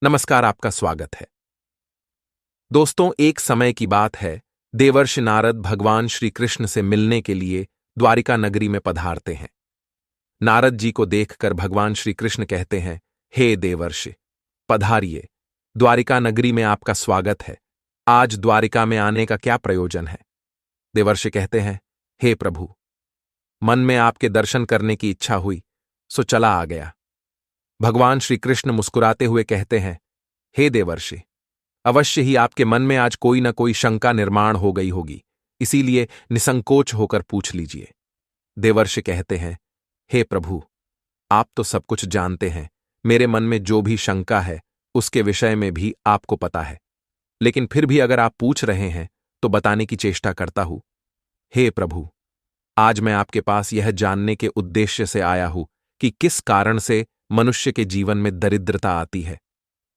नमस्कार, आपका स्वागत है। दोस्तों, एक समय की बात है, देवर्षि नारद भगवान श्री कृष्ण से मिलने के लिए द्वारिका नगरी में पधारते हैं। नारद जी को देखकर भगवान श्री कृष्ण कहते हैं, हे देवर्षि, पधारिए, द्वारिका नगरी में आपका स्वागत है। आज द्वारिका में आने का क्या प्रयोजन है? देवर्षि कहते हैं, हे प्रभु, मन में आपके दर्शन करने की इच्छा हुई, सो चला आ गया। भगवान श्री कृष्ण मुस्कुराते हुए कहते हैं, हे देवर्षि, अवश्य ही आपके मन में आज कोई न कोई शंका निर्माण हो गई होगी, इसीलिए निसंकोच होकर पूछ लीजिए। देवर्षि कहते हैं, हे प्रभु, आप तो सब कुछ जानते हैं, मेरे मन में जो भी शंका है उसके विषय में भी आपको पता है, लेकिन फिर भी अगर आप पूछ रहे हैं तो बताने की चेष्टा करता हूं। हे प्रभु, आज मैं आपके पास यह जानने के उद्देश्य से आया हूं कि किस कारण से मनुष्य के जीवन में दरिद्रता आती है।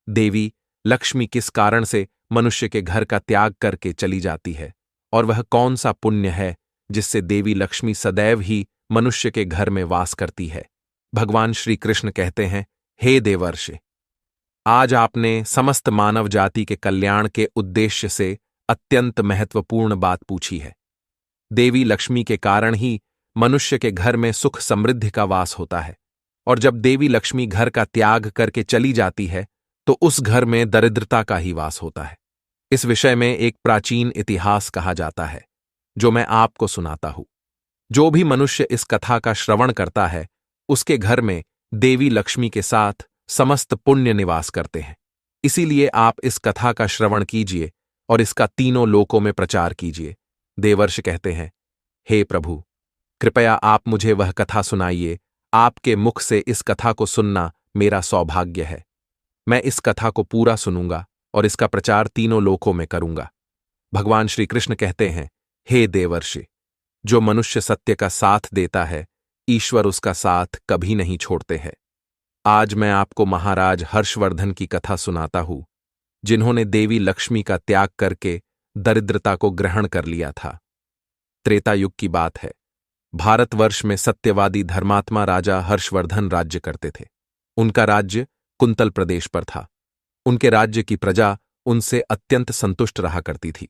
देवी लक्ष्मी किस कारण से मनुष्य के घर का त्याग करके चली जाती है, और वह कौन सा पुण्य है जिससे देवी लक्ष्मी सदैव ही मनुष्य के घर में वास करती है। भगवान श्री कृष्ण कहते हैं, हे देवर्षि, आज आपने समस्त मानव जाति के कल्याण के उद्देश्य से अत्यंत महत्वपूर्ण बात पूछी है। देवी लक्ष्मी के कारण ही मनुष्य के घर में सुख समृद्धि का वास होता है, और जब देवी लक्ष्मी घर का त्याग करके चली जाती है तो उस घर में दरिद्रता का ही वास होता है। इस विषय में एक प्राचीन इतिहास कहा जाता है, जो मैं आपको सुनाता हूं। जो भी मनुष्य इस कथा का श्रवण करता है, उसके घर में देवी लक्ष्मी के साथ समस्त पुण्य निवास करते हैं। इसीलिए आप इस कथा का श्रवण कीजिए और इसका तीनों लोकों में प्रचार कीजिए। देवर्षि कहते हैं, हे प्रभु, कृपया आप मुझे वह कथा सुनाइए। आपके मुख से इस कथा को सुनना मेरा सौभाग्य है। मैं इस कथा को पूरा सुनूंगा और इसका प्रचार तीनों लोकों में करूंगा। भगवान श्री कृष्ण कहते हैं, हे देवर्षि, जो मनुष्य सत्य का साथ देता है, ईश्वर उसका साथ कभी नहीं छोड़ते हैं। आज मैं आपको महाराज हर्षवर्धन की कथा सुनाता हूं, जिन्होंने देवी लक्ष्मी का त्याग करके दरिद्रता को ग्रहण कर लिया था। त्रेता युग की बात है। भारतवर्ष में सत्यवादी धर्मात्मा राजा हर्षवर्धन राज्य करते थे। उनका राज्य कुंतल प्रदेश पर था। उनके राज्य की प्रजा उनसे अत्यंत संतुष्ट रहा करती थी।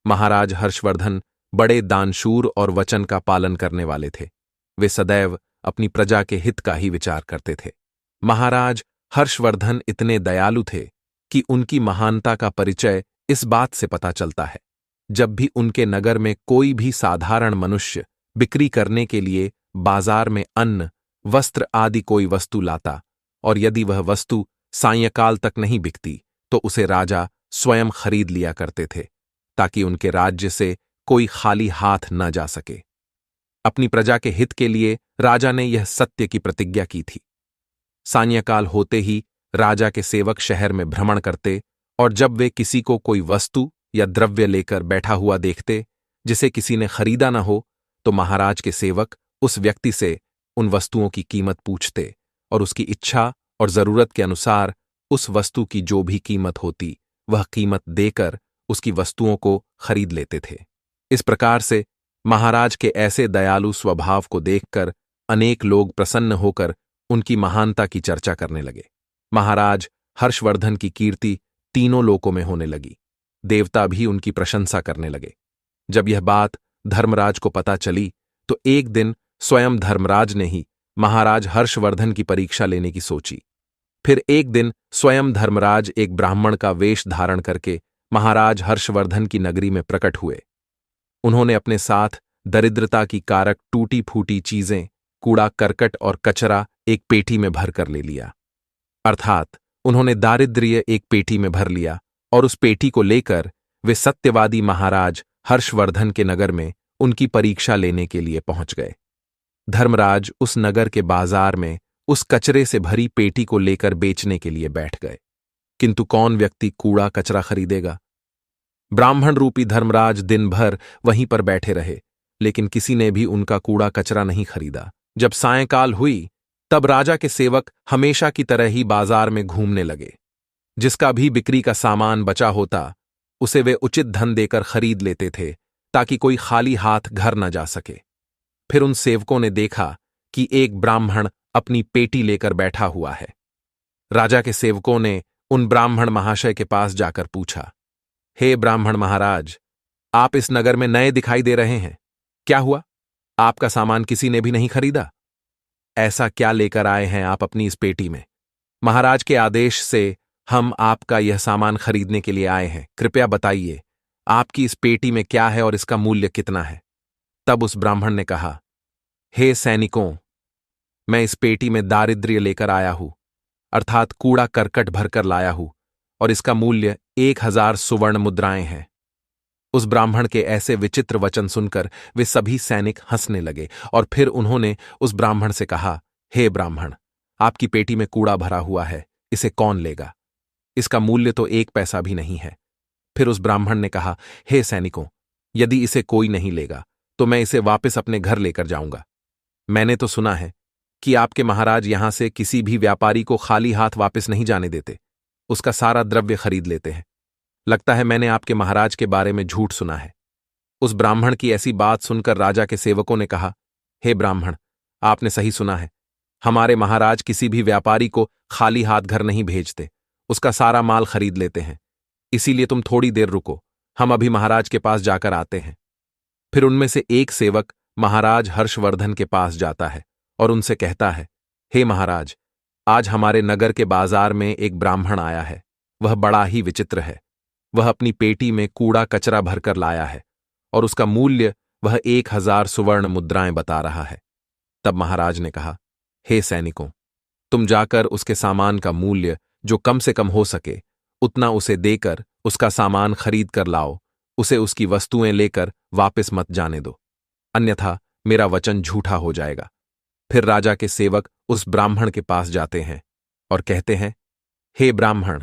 महाराज हर्षवर्धन बड़े दानशूर और वचन का पालन करने वाले थे। वे सदैव अपनी प्रजा के हित का ही विचार करते थे। महाराज हर्षवर्धन इतने दयालु थे कि उनकी महानता का परिचय इस बात से पता चलता है, जब भी उनके नगर में कोई भी साधारण मनुष्य बिक्री करने के लिए बाजार में अन्न, वस्त्र आदि कोई वस्तु लाता, और यदि वह वस्तु सायंकाल तक नहीं बिकती तो उसे राजा स्वयं खरीद लिया करते थे, ताकि उनके राज्य से कोई खाली हाथ न जा सके। अपनी प्रजा के हित के लिए राजा ने यह सत्य की प्रतिज्ञा की थी। सायंकाल होते ही राजा के सेवक शहर में भ्रमण करते, और जब वे किसी को कोई वस्तु या द्रव्य लेकर बैठा हुआ देखते जिसे किसी ने खरीदा न हो, तो महाराज के सेवक उस व्यक्ति से उन वस्तुओं की कीमत पूछते और उसकी इच्छा और जरूरत के अनुसार उस वस्तु की जो भी कीमत होती वह कीमत देकर उसकी वस्तुओं को खरीद लेते थे। इस प्रकार से महाराज के ऐसे दयालु स्वभाव को देखकर अनेक लोग प्रसन्न होकर उनकी महानता की चर्चा करने लगे। महाराज हर्षवर्धन की कीर्ति तीनों लोकों में होने लगी। देवता भी उनकी प्रशंसा करने लगे। जब यह बात धर्मराज को पता चली तो एक दिन स्वयं धर्मराज ने ही महाराज हर्षवर्धन की परीक्षा लेने की सोची। फिर एक दिन स्वयं धर्मराज एक ब्राह्मण का वेश धारण करके महाराज हर्षवर्धन की नगरी में प्रकट हुए। उन्होंने अपने साथ दरिद्रता की कारक टूटी फूटी चीजें, कूड़ा करकट और कचरा एक पेटी में भर कर ले लिया। अर्थात उन्होंने दारिद्र्य एक पेटी में भर लिया, और उस पेटी को लेकर वे सत्यवादी महाराज हर्षवर्धन के नगर में उनकी परीक्षा लेने के लिए पहुंच गए। धर्मराज उस नगर के बाजार में उस कचरे से भरी पेटी को लेकर बेचने के लिए बैठ गए, किंतु कौन व्यक्ति कूड़ा कचरा खरीदेगा? ब्राह्मण रूपी धर्मराज दिन भर वहीं पर बैठे रहे, लेकिन किसी ने भी उनका कूड़ा कचरा नहीं खरीदा। जब सायंकाल हुई तब राजा के सेवक हमेशा की तरह ही बाजार में घूमने लगे। जिसका भी बिक्री का सामान बचा होता उसे वे उचित धन देकर खरीद लेते थे, ताकि कोई खाली हाथ घर न जा सके। फिर उन सेवकों ने देखा कि एक ब्राह्मण अपनी पेटी लेकर बैठा हुआ है। राजा के सेवकों ने उन ब्राह्मण महाशय के पास जाकर पूछा, हे ब्राह्मण महाराज, आप इस नगर में नए दिखाई दे रहे हैं, क्या हुआ? आपका सामान किसी ने भी नहीं खरीदा? ऐसा क्या लेकर आए हैं आप अपनी इस पेटी में? महाराज के आदेश से हम आपका यह सामान खरीदने के लिए आए हैं, कृपया बताइए आपकी इस पेटी में क्या है और इसका मूल्य कितना है? तब उस ब्राह्मण ने कहा, हे सैनिकों, मैं इस पेटी में दारिद्र्य लेकर आया हूं, अर्थात कूड़ा करकट भरकर लाया हूं, और इसका मूल्य 1000 सुवर्ण मुद्राएं हैं। उस ब्राह्मण के ऐसे विचित्र वचन सुनकर वे सभी सैनिक हंसने लगे और फिर उन्होंने उस ब्राह्मण से कहा, हे ब्राह्मण, आपकी पेटी में कूड़ा भरा हुआ है, इसे कौन लेगा? इसका मूल्य तो 1 पैसा भी नहीं है। फिर उस ब्राह्मण ने कहा, हे सैनिकों, यदि इसे कोई नहीं लेगा तो मैं इसे वापस अपने घर लेकर जाऊंगा। मैंने तो सुना है कि आपके महाराज यहां से किसी भी व्यापारी को खाली हाथ वापस नहीं जाने देते, उसका सारा द्रव्य खरीद लेते हैं। लगता है मैंने आपके महाराज के बारे में झूठ सुना है। उस ब्राह्मण की ऐसी बात सुनकर राजा के सेवकों ने कहा, हे ब्राह्मण, आपने सही सुना है, हमारे महाराज किसी भी व्यापारी को खाली हाथ घर नहीं भेजते, उसका सारा माल खरीद लेते हैं। इसीलिए तुम थोड़ी देर रुको, हम अभी महाराज के पास जाकर आते हैं। फिर उनमें से एक सेवक महाराज हर्षवर्धन के पास जाता है और उनसे कहता है, हे महाराज, आज हमारे नगर के बाजार में एक ब्राह्मण आया है, वह बड़ा ही विचित्र है। वह अपनी पेटी में कूड़ा कचरा भरकर लाया है और उसका मूल्य वह 1000 सुवर्ण मुद्राएं बता रहा है। तब महाराज ने कहा, हे सैनिकों, तुम जाकर उसके सामान का मूल्य जो कम से कम हो सके उतना उसे देकर उसका सामान खरीद कर लाओ, उसे उसकी वस्तुएं लेकर वापस मत जाने दो, अन्यथा मेरा वचन झूठा हो जाएगा। फिर राजा के सेवक उस ब्राह्मण के पास जाते हैं और कहते हैं, हे ब्राह्मण,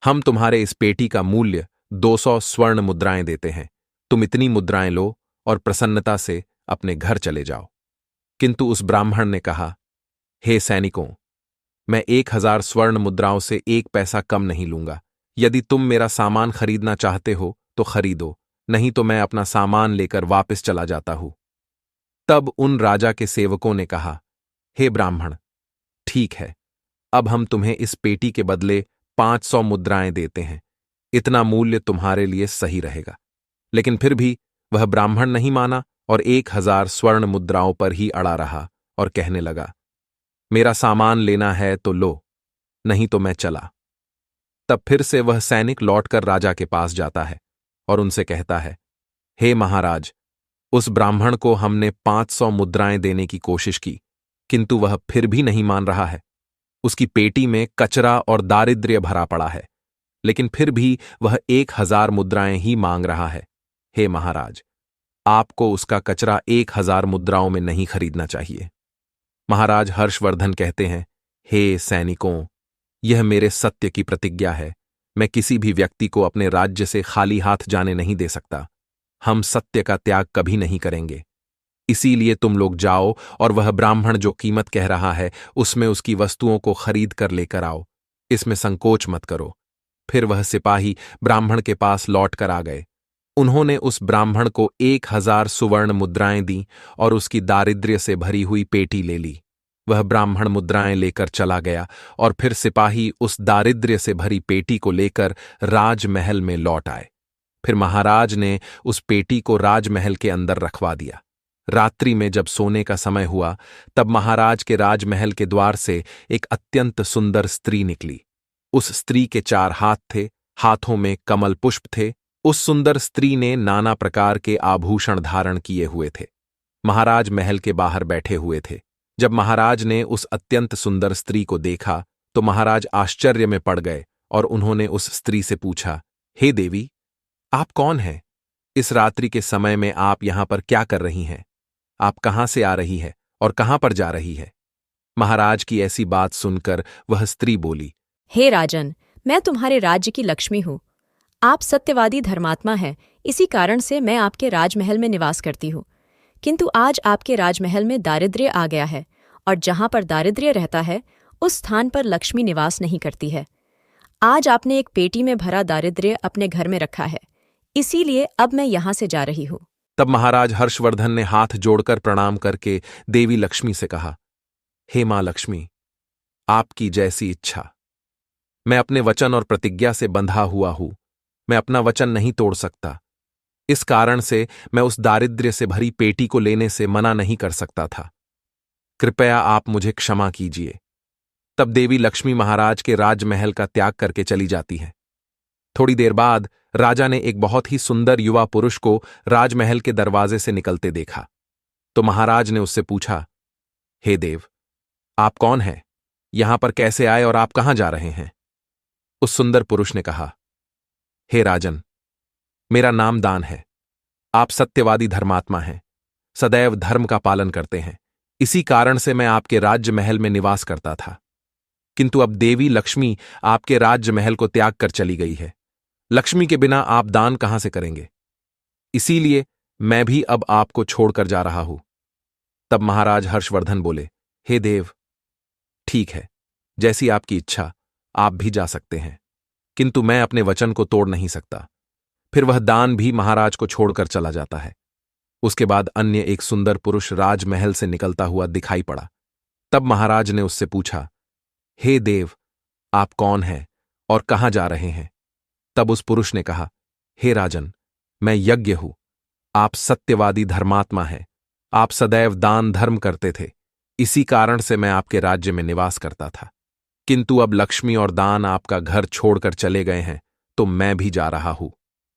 हम तुम्हारे इस पेटी का मूल्य 200 स्वर्ण मुद्राएं देते हैं, तुम इतनी मुद्राएं लो और प्रसन्नता से अपने घर चले जाओ। किंतु उस ब्राह्मण ने कहा, हे सैनिकों, मैं 1000 स्वर्ण मुद्राओं से 1 पैसा कम नहीं लूंगा। यदि तुम मेरा सामान खरीदना चाहते हो तो खरीदो, नहीं तो मैं अपना सामान लेकर वापस चला जाता हूं। तब उन राजा के सेवकों ने कहा, हे ब्राह्मण, ठीक है, अब हम तुम्हें इस पेटी के बदले 500 मुद्राएं देते हैं, इतना मूल्य तुम्हारे लिए सही रहेगा। लेकिन फिर भी वह ब्राह्मण नहीं माना और 1000 स्वर्ण मुद्राओं पर ही अड़ा रहा और कहने लगा, मेरा सामान लेना है तो लो, नहीं तो मैं चला। तब फिर से वह सैनिक लौटकर राजा के पास जाता है और उनसे कहता है, हे महाराज, उस ब्राह्मण को हमने 500 मुद्राएं देने की कोशिश की, किंतु वह फिर भी नहीं मान रहा है। उसकी पेटी में कचरा और दारिद्र्य भरा पड़ा है, लेकिन फिर भी वह 1000 मुद्राएं ही मांग रहा है। हे महाराज, आपको उसका कचरा 1000 मुद्राओं में नहीं खरीदना चाहिए। महाराज हर्षवर्धन कहते हैं, हे सैनिकों, यह मेरे सत्य की प्रतिज्ञा है, मैं किसी भी व्यक्ति को अपने राज्य से खाली हाथ जाने नहीं दे सकता। हम सत्य का त्याग कभी नहीं करेंगे। इसीलिए तुम लोग जाओ और वह ब्राह्मण जो कीमत कह रहा है उसमें उसकी वस्तुओं को खरीद कर लेकर आओ, इसमें संकोच मत करो। फिर वह सिपाही ब्राह्मण के पास लौट कर आ गए। उन्होंने उस ब्राह्मण को 1000 सुवर्ण मुद्राएं दी और उसकी दारिद्र्य से भरी हुई पेटी ले ली। वह ब्राह्मण मुद्राएं लेकर चला गया और फिर सिपाही उस दारिद्र्य से भरी पेटी को लेकर राजमहल में लौट आए। फिर महाराज ने उस पेटी को राजमहल के अंदर रखवा दिया। रात्रि में जब सोने का समय हुआ तब महाराज के राजमहल के द्वार से एक अत्यंत सुंदर स्त्री निकली। उस स्त्री के 4 हाथ थे, हाथों में कमल पुष्प थे। उस सुंदर स्त्री ने नाना प्रकार के आभूषण धारण किए हुए थे। महाराज महल के बाहर बैठे हुए थे। जब महाराज ने उस अत्यंत सुंदर स्त्री को देखा तो महाराज आश्चर्य में पड़ गए और उन्होंने उस स्त्री से पूछा, हे देवी, आप कौन हैं? इस रात्रि के समय में आप यहां पर क्या कर रही हैं? आप कहां से आ रही है और कहां पर जा रही है? महाराज की ऐसी बात सुनकर वह स्त्री बोली, हे राजन, मैं तुम्हारे राज्य की लक्ष्मी हूँ। आप सत्यवादी धर्मात्मा हैं, इसी कारण से मैं आपके राजमहल में निवास करती हूँ। किंतु आज आपके राजमहल में दारिद्र्य आ गया है और जहाँ पर दारिद्र्य रहता है उस स्थान पर लक्ष्मी निवास नहीं करती है। आज आपने एक पेटी में भरा दारिद्र्य अपने घर में रखा है, इसीलिए अब मैं यहाँ से जा रही हूँ। तब महाराज हर्षवर्धन ने हाथ जोड़कर प्रणाम करके देवी लक्ष्मी से कहा, हे मां लक्ष्मी, आपकी जैसी इच्छा। मैं अपने वचन और प्रतिज्ञा से बंधा हुआ हूं। मैं अपना वचन नहीं तोड़ सकता। इस कारण से मैं उस दारिद्र्य से भरी पेटी को लेने से मना नहीं कर सकता था। कृपया आप मुझे क्षमा कीजिए। तब देवी लक्ष्मी महाराज के राजमहल का त्याग करके चली जाती है। थोड़ी देर बाद राजा ने एक बहुत ही सुंदर युवा पुरुष को राजमहल के दरवाजे से निकलते देखा। तो महाराज ने उससे पूछा, हे देव, आप कौन हैं? यहां पर कैसे आए और आप कहां जा रहे हैं? उस सुंदर पुरुष ने कहा, हे राजन, मेरा नाम दान है। आप सत्यवादी धर्मात्मा हैं, सदैव धर्म का पालन करते हैं। इसी कारण से मैं आपके राज्य महल में निवास करता था। किंतु अब देवी लक्ष्मी आपके राज्य महल को त्याग कर चली गई है। लक्ष्मी के बिना आप दान कहां से करेंगे? इसीलिए मैं भी अब आपको छोड़कर जा रहा हूं। तब महाराज हर्षवर्धन बोले, हे देव, ठीक है, जैसी आपकी इच्छा, आप भी जा सकते हैं, किंतु मैं अपने वचन को तोड़ नहीं सकता। फिर वह दान भी महाराज को छोड़कर चला जाता है। उसके बाद अन्य एक सुंदर पुरुष राजमहल से निकलता हुआ दिखाई पड़ा। तब महाराज ने उससे पूछा, हे देव, आप कौन हैं और कहां जा रहे हैं? तब उस पुरुष ने कहा, हे राजन, मैं यज्ञ हूं। आप सत्यवादी धर्मात्मा हैं। आप सदैव दान धर्म करते थे। इसी कारण से मैं आपके राज्य में निवास करता था। किंतु अब लक्ष्मी और दान आपका घर छोड़कर चले गए हैं, तो मैं भी जा रहा हूं।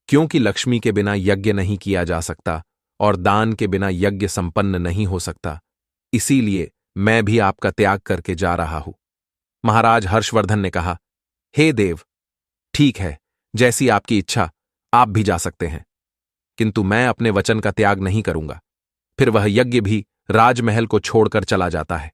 क्योंकि लक्ष्मी के बिना यज्ञ नहीं किया जा सकता और दान के बिना यज्ञ संपन्न नहीं हो सकता, इसीलिए मैं भी आपका त्याग करके जा रहा हूं। महाराज हर्षवर्धन ने कहा, हे देव, ठीक है, जैसी आपकी इच्छा, आप भी जा सकते हैं, किंतु मैं अपने वचन का त्याग नहीं करूंगा। फिर वह यज्ञ भी राजमहल को छोड़कर चला जाता है।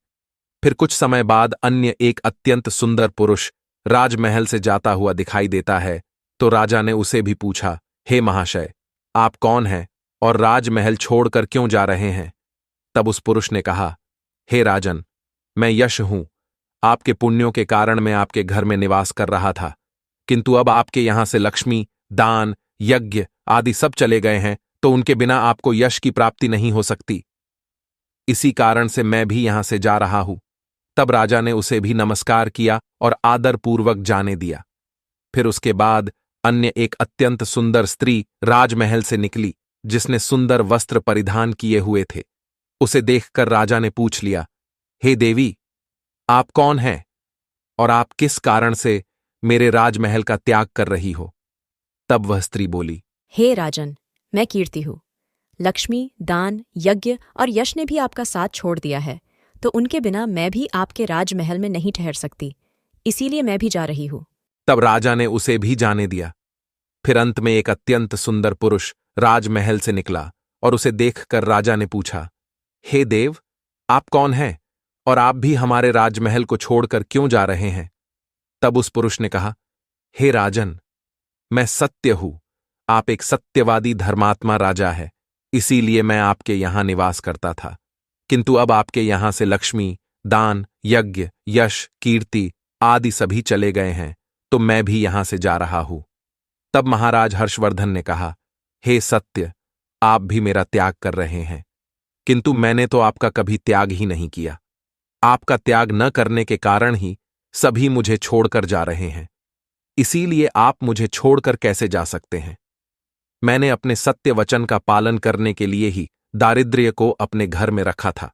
फिर कुछ समय बाद अन्य एक अत्यंत सुंदर पुरुष राजमहल से जाता हुआ दिखाई देता है। तो राजा ने उसे भी पूछा, हे महाशय, आप कौन हैं और राजमहल छोड़कर क्यों जा रहे हैं? तब उस पुरुष ने कहा, हे राजन, मैं यश हूं। आपके पुण्यों के कारण मैं आपके घर में निवास कर रहा था, किंतु अब आपके यहां से लक्ष्मी, दान, यज्ञ आदि सब चले गए हैं, तो उनके बिना आपको यश की प्राप्ति नहीं हो सकती। इसी कारण से मैं भी यहां से जा रहा हूं। तब राजा ने उसे भी नमस्कार किया और आदरपूर्वक जाने दिया। फिर उसके बाद अन्य एक अत्यंत सुंदर स्त्री राजमहल से निकली, जिसने सुंदर वस्त्र परिधान किए हुए थे। उसे देखकर राजा ने पूछ लिया, हे देवी, आप कौन हैं और आप किस कारण से मेरे राजमहल का त्याग कर रही हो? तब वह स्त्री बोली, हे राजन, मैं कीर्ति हूँ। लक्ष्मी, दान, यज्ञ और यश ने भी आपका साथ छोड़ दिया है, तो उनके बिना मैं भी आपके राजमहल में नहीं ठहर सकती। इसीलिए मैं भी जा रही हूँ। तब राजा ने उसे भी जाने दिया। फिर अंत में एक अत्यंत सुंदर पुरुष राजमहल से निकला और उसे देखकर राजा ने पूछा, हे देव, आप कौन हैं और आप भी हमारे राजमहल को छोड़कर क्यों जा रहे हैं? तब उस पुरुष ने कहा, हे राजन, मैं सत्य हूं। आप एक सत्यवादी धर्मात्मा राजा है, इसीलिए मैं आपके यहां निवास करता था। किंतु अब आपके यहां से लक्ष्मी, दान, यज्ञ, यश, कीर्ति आदि सभी चले गए हैं, तो मैं भी यहां से जा रहा हूं। तब महाराज हर्षवर्धन ने कहा, हे सत्य, आप भी मेरा त्याग कर रहे हैं, किंतु मैंने तो आपका कभी त्याग ही नहीं किया। आपका त्याग न करने के कारण ही सभी मुझे छोड़कर जा रहे हैं। इसीलिए आप मुझे छोड़कर कैसे जा सकते हैं? मैंने अपने सत्य वचन का पालन करने के लिए ही दारिद्र्य को अपने घर में रखा था।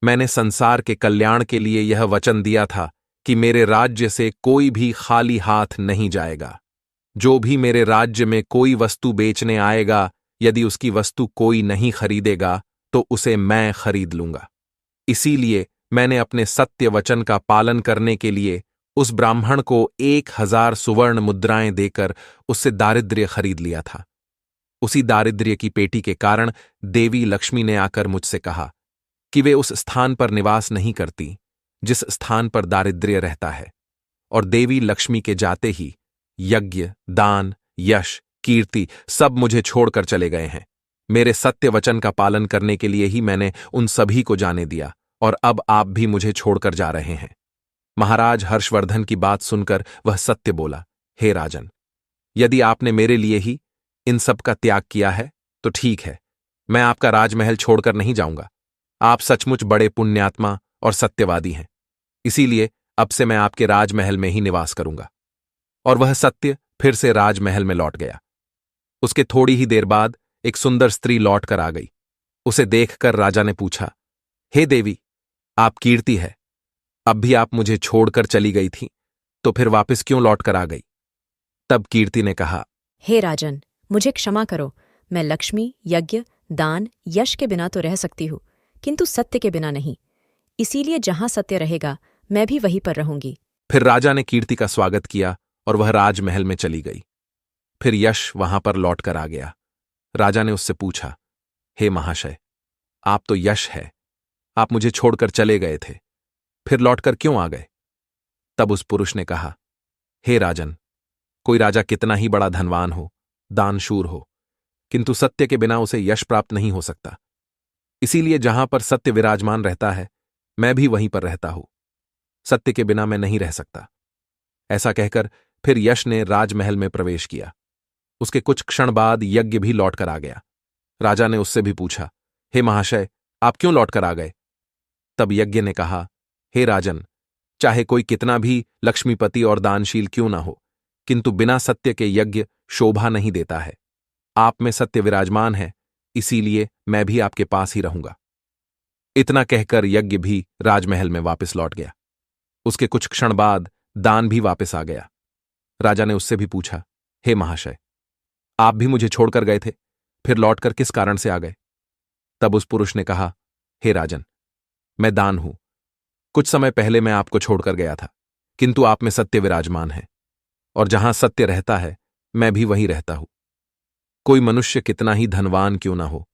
मैंने संसार के कल्याण के लिए यह वचन दिया था कि मेरे राज्य से कोई भी खाली हाथ नहीं जाएगा। जो भी मेरे राज्य में कोई वस्तु बेचने आएगा, यदि उसकी वस्तु कोई नहीं खरीदेगा, तो उसे मैं खरीद लूंगा। इसीलिए मैंने अपने सत्य वचन का पालन करने के लिए उस ब्राह्मण को 1000 सुवर्ण मुद्राएं देकर उससे दारिद्र्य खरीद लिया था। उसी दारिद्र्य की पेटी के कारण देवी लक्ष्मी ने आकर मुझसे कहा कि वे उस स्थान पर निवास नहीं करती जिस स्थान पर दारिद्र्य रहता है, और देवी लक्ष्मी के जाते ही यज्ञ, दान, यश, कीर्ति सब मुझे छोड़कर चले गए हैं। मेरे सत्य वचन का पालन करने के लिए ही मैंने उन सभी को जाने दिया, और अब आप भी मुझे छोड़कर जा रहे हैं। महाराज हर्षवर्धन की बात सुनकर वह सत्य बोला, हे राजन, यदि आपने मेरे लिए ही इन सब का त्याग किया है तो ठीक है, मैं आपका राजमहल छोड़कर नहीं जाऊंगा। आप सचमुच बड़े पुण्यात्मा और सत्यवादी हैं, इसीलिए अब से मैं आपके राजमहल में ही निवास करूंगा। और वह सत्य फिर से राजमहल में लौट गया। उसके थोड़ी ही देर बाद एक सुंदर स्त्री लौट कर आ गई। उसे देखकर राजा ने पूछा, हे देवी, आप कीर्ति है, अब भी आप मुझे छोड़कर चली गई थी, तो फिर वापस क्यों लौट कर आ गई? तब कीर्ति ने कहा, हे राजन, मुझे क्षमा करो। मैं लक्ष्मी, यज्ञ, दान, यश के बिना तो रह सकती हूँ, किंतु सत्य के बिना नहीं। इसीलिए जहां सत्य रहेगा मैं भी वहीं पर रहूंगी। फिर राजा ने कीर्ति का स्वागत किया और वह राजमहल में चली गई। फिर यश वहां पर लौट कर आ गया। राजा ने उससे पूछा, हे महाशय, आप तो यश है, आप मुझे छोड़कर चले गए थे, फिर लौटकर क्यों आ गए? तब उस पुरुष ने कहा, हे राजन, कोई राजा कितना ही बड़ा धनवान हो, दानशूर हो, किंतु सत्य के बिना उसे यश प्राप्त नहीं हो सकता। इसीलिए जहां पर सत्य विराजमान रहता है, मैं भी वहीं पर रहता हूं। सत्य के बिना मैं नहीं रह सकता। ऐसा कहकर फिर यश ने राजमहल में प्रवेश किया। उसके कुछ क्षण बाद यज्ञ भी लौटकर आ गया। राजा ने उससे भी पूछा, हे महाशय, आप क्यों लौटकर आ गए? तब यज्ञ ने कहा, हे राजन, चाहे कोई कितना भी लक्ष्मीपति और दानशील क्यों ना हो, किंतु बिना सत्य के यज्ञ शोभा नहीं देता है। आप में सत्य विराजमान है, इसीलिए मैं भी आपके पास ही रहूंगा। इतना कहकर यज्ञ भी राजमहल में वापस लौट गया। उसके कुछ क्षण बाद दान भी वापस आ गया। राजा ने उससे भी पूछा, हे महाशय, आप भी मुझे छोड़कर गए थे, फिर लौटकर किस कारण से आ गए? तब उस पुरुष ने कहा, हे राजन, मैं दान हूं। कुछ समय पहले मैं आपको छोड़कर गया था, किंतु आप में सत्य विराजमान है, और जहां सत्य रहता है मैं भी वहीं रहता हूं। कोई मनुष्य कितना ही धनवान क्यों ना हो,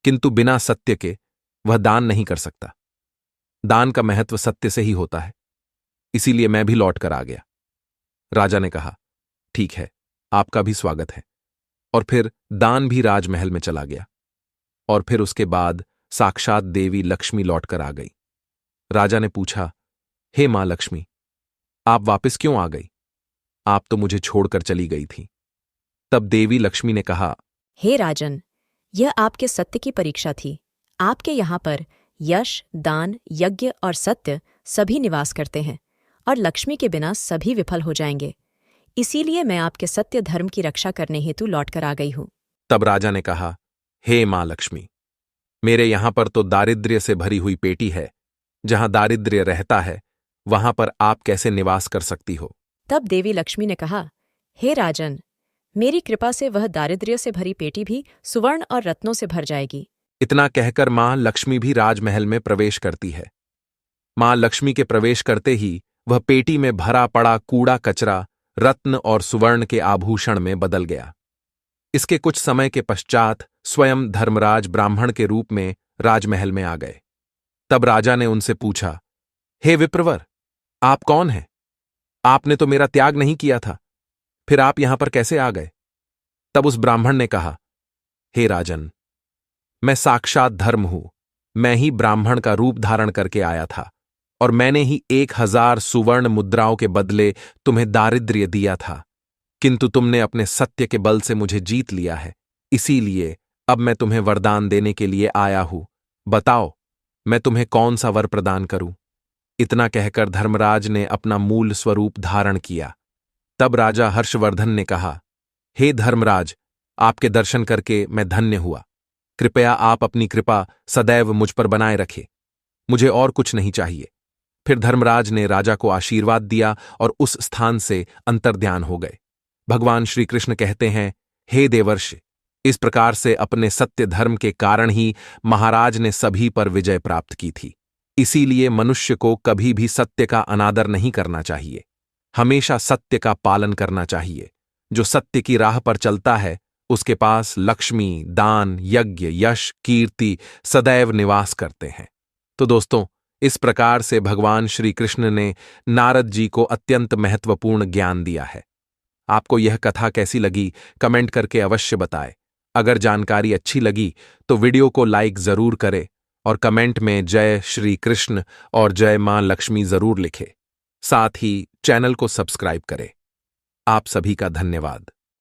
किंतु बिना सत्य के वह दान नहीं कर सकता। दान का महत्व सत्य से ही होता है, इसीलिए मैं भी लौट कर आ गया। राजा ने कहा, ठीक है, आपका भी स्वागत है। और फिर दान भी राजमहल में चला गया। और फिर उसके बाद साक्षात देवी लक्ष्मी लौटकर आ गई। राजा ने पूछा, हे मां लक्ष्मी, आप वापस क्यों आ गई? आप तो मुझे छोड़कर चली गई थी। तब देवी लक्ष्मी ने कहा, हे राजन, यह आपके सत्य की परीक्षा थी। आपके यहाँ पर यश, दान, यज्ञ और सत्य सभी निवास करते हैं, और लक्ष्मी के बिना सभी विफल हो जाएंगे। इसीलिए मैं आपके सत्य धर्म की रक्षा करने हेतु लौटकर आ गई हूं। तब राजा ने कहा, हे मां लक्ष्मी, मेरे यहां पर तो दारिद्र्य से भरी हुई पेटी है। जहां दारिद्र्य रहता है वहां पर आप कैसे निवास कर सकती हो? तब देवी लक्ष्मी ने कहा, हे राजन, मेरी कृपा से वह दारिद्र्य से भरी पेटी भी सुवर्ण और रत्नों से भर जाएगी। इतना कहकर मां लक्ष्मी भी राजमहल में प्रवेश करती है। मां लक्ष्मी के प्रवेश करते ही वह पेटी में भरा पड़ा कूड़ा कचरा रत्न और सुवर्ण के आभूषण में बदल गया। इसके कुछ समय के पश्चात स्वयं धर्मराज ब्राह्मण के रूप में राजमहल में आ गए। तब राजा ने उनसे पूछा, हे विप्रवर, आप कौन हैं? आपने तो मेरा त्याग नहीं किया था, फिर आप यहां पर कैसे आ गए? तब उस ब्राह्मण ने कहा, हे राजन, मैं साक्षात धर्म हूं। मैं ही ब्राह्मण का रूप धारण करके आया था, और मैंने ही 1000 सुवर्ण मुद्राओं के बदले तुम्हें दारिद्र्य दिया था, किंतु तुमने अपने सत्य के बल से मुझे जीत लिया है। इसीलिए अब मैं तुम्हें वरदान देने के लिए आया हूं। बताओ, मैं तुम्हें कौन सा वर प्रदान करूं? इतना कहकर धर्मराज ने अपना मूल स्वरूप धारण किया। तब राजा हर्षवर्धन ने कहा, हे धर्मराज, आपके दर्शन करके मैं धन्य हुआ। कृपया आप अपनी कृपा सदैव मुझ पर बनाए रखें। मुझे और कुछ नहीं चाहिए। फिर धर्मराज ने राजा को आशीर्वाद दिया और उस स्थान से अंतर्ध्यान हो गए। भगवान श्री कृष्ण कहते हैं, हे देवर्षि, इस प्रकार से अपने सत्य धर्म के कारण ही महाराज ने सभी पर विजय प्राप्त की थी। इसीलिए मनुष्य को कभी भी सत्य का अनादर नहीं करना चाहिए। हमेशा सत्य का पालन करना चाहिए। जो सत्य की राह पर चलता है उसके पास लक्ष्मी, दान, यज्ञ, यश, कीर्ति सदैव निवास करते हैं। तो दोस्तों, इस प्रकार से भगवान श्री कृष्ण ने नारद जी को अत्यंत महत्वपूर्ण ज्ञान दिया है। आपको यह कथा कैसी लगी, कमेंट करके अवश्य बताएं। अगर जानकारी अच्छी लगी तो वीडियो को लाइक जरूर करें और कमेंट में जय श्री कृष्ण और जय मां लक्ष्मी जरूर लिखें। साथ ही चैनल को सब्सक्राइब करें। आप सभी का धन्यवाद।